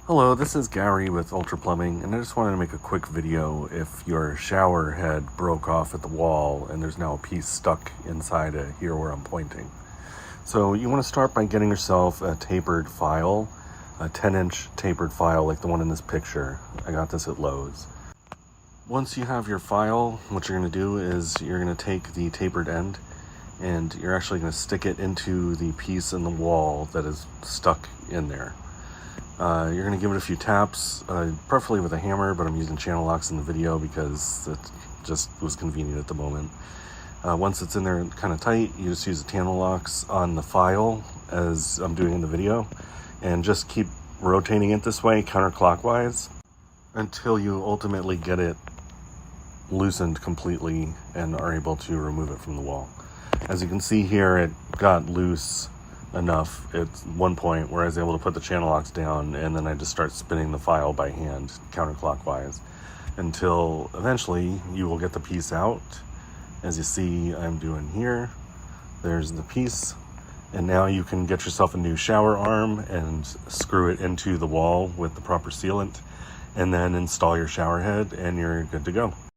Hello, this is Gary with Ultra Plumbing, and I just wanted to make a quick video if your shower head broke off at the wall and there's now a piece stuck inside it here where I'm pointing. So you want to start by getting yourself a tapered file, a 10-inch tapered file like the one in this picture. I got this at Lowe's. Once you have your file, what you're going to do is you're going to take the tapered end and you're actually going to stick it into the piece in the wall that is stuck in there. You're going to give it a few taps, preferably with a hammer, but I'm using channel locks in the video because it just was convenient at the moment. Once it's in there kind of tight, you just use the channel locks on the file as I'm doing in the video, and just keep rotating it this way counterclockwise until you ultimately get it loosened completely and are able to remove it from the wall. As you can see here, it got loose enough at one point where I was able to put the channel locks down, and then I just start spinning the file by hand counterclockwise until eventually you will get the piece out. As you see I'm doing here, there's the piece, and now you can get yourself a new shower arm and screw it into the wall with the proper sealant, and then install your shower head and you're good to go.